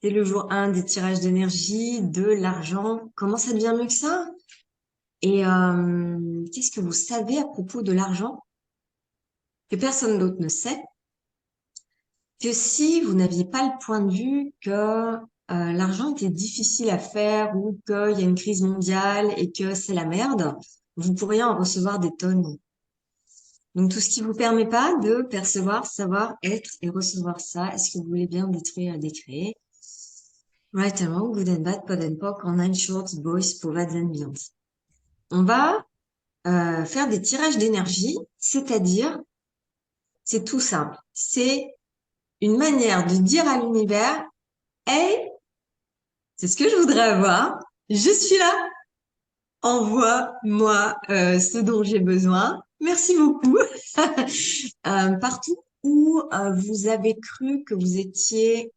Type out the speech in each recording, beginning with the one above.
C'est le jour 1 des tirages d'énergie, de l'argent. Comment ça devient mieux que ça? Et qu'est-ce que vous savez à propos de l'argent que personne d'autre ne sait? Que si vous n'aviez pas le point de vue que l'argent était difficile à faire ou qu'il y a une crise mondiale et que c'est la merde, vous pourriez en recevoir des tonnes. Donc tout ce qui vous permet pas de percevoir, savoir, être et recevoir ça, est-ce que vous voulez bien détruire et décréer? Right and wrong, good and bad, pod and poc, online shorts, boys, povats and beyonds. On va faire des tirages d'énergie, c'est-à-dire, c'est tout simple. C'est une manière de dire à l'univers, hey, c'est ce que je voudrais avoir, je suis là, envoie-moi ce dont j'ai besoin. Merci beaucoup. Partout où vous avez cru que vous étiez...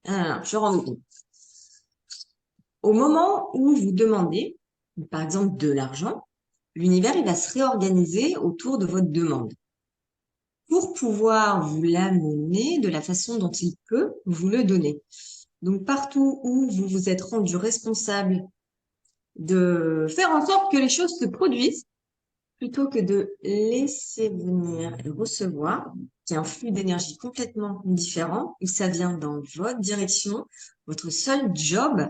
je rends compte. Au moment où vous demandez, par exemple, de l'argent, l'univers, il va se réorganiser autour de votre demande pour pouvoir vous l'amener de la façon dont il peut vous le donner. Donc, partout où vous vous êtes rendu responsable de faire en sorte que les choses se produisent, plutôt que de laisser venir et recevoir, qui est un flux d'énergie complètement différent, où ça vient dans votre direction, votre seul job,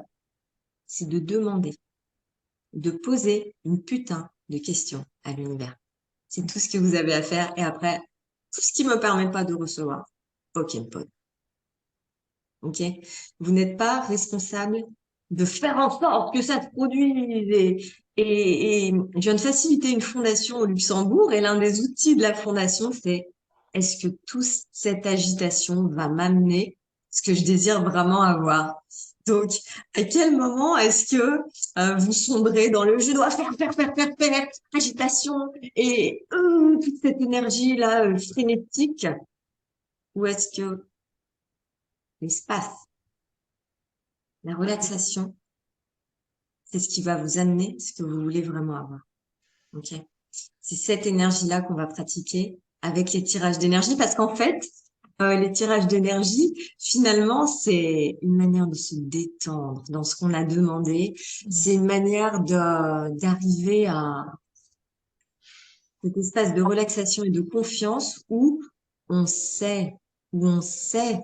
c'est de demander, de poser une putain de questions à l'univers. C'est tout ce que vous avez à faire. Et après, tout ce qui me permet pas de recevoir, aucun pod. Ok? Vous n'êtes pas responsable de faire en sorte que ça se produise. Et je viens de faciliter une fondation au Luxembourg et l'un des outils de la fondation, c'est est-ce que toute cette agitation va m'amener ce que je désire vraiment avoir? Donc, à quel moment est-ce que vous sombrez dans le je dois faire, agitation et toute cette énergie-là frénétique? Ou est-ce que l'espace, la relaxation, c'est ce qui va vous amener ce que vous voulez vraiment avoir. Ok? C'est cette énergie-là qu'on va pratiquer avec les tirages d'énergie parce qu'en fait, les tirages d'énergie, finalement, c'est une manière de se détendre dans ce qu'on a demandé. C'est une manière d'arriver à cet espace de relaxation et de confiance où on sait, où on sait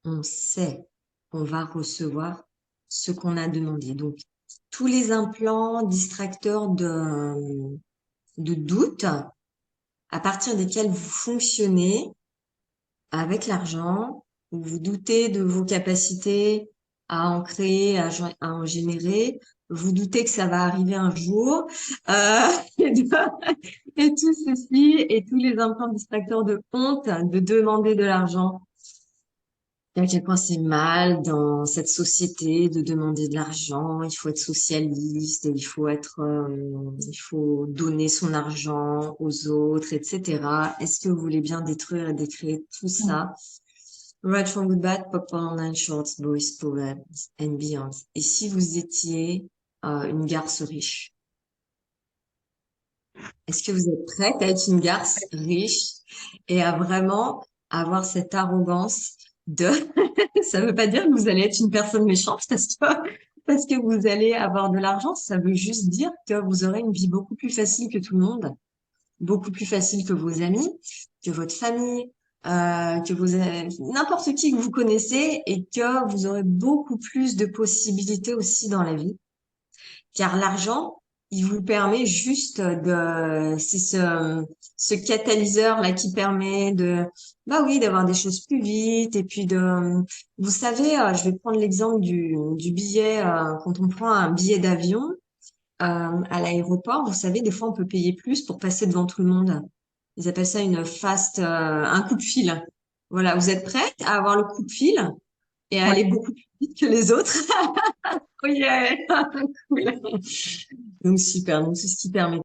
qu'on va recevoir ce qu'on a demandé. Donc, tous les implants distracteurs de doute à partir desquels vous fonctionnez avec l'argent, où vous doutez de vos capacités à en créer, à en générer, vous doutez que ça va arriver un jour, euh, et, et tout ceci, et tous les implants distracteurs de honte de demander de l'argent. Et à quel point c'est mal dans cette société de demander de l'argent, il faut être socialiste, il faut donner son argent aux autres, etc. Est-ce que vous voulez bien détruire et décréer tout ça? Right from good bad, pop online shorts, boys, poets and beyond. Et si vous étiez une garce riche, est-ce que vous êtes prête à être une garce riche et à vraiment avoir cette arrogance de ça veut pas dire que vous allez être une personne méchante parce que vous allez avoir de l'argent. Ça veut juste dire que vous aurez une vie beaucoup plus facile que tout le monde, beaucoup plus facile que vos amis, que votre famille, que n'importe qui que vous connaissez et que vous aurez beaucoup plus de possibilités aussi dans la vie. Car l'argent, il vous permet juste c'est ce catalyseur là qui permet bah oui, d'avoir des choses plus vite et puis vous savez, je vais prendre l'exemple du billet, quand on prend un billet d'avion, à l'aéroport, vous savez, des fois on peut payer plus pour passer devant tout le monde. Ils appellent ça un coup de fil. Voilà, vous êtes prête à avoir le coup de fil et à Ouais. aller beaucoup plus vite que les autres? Oh yeah! Cool. Donc super, donc c'est ce qui permet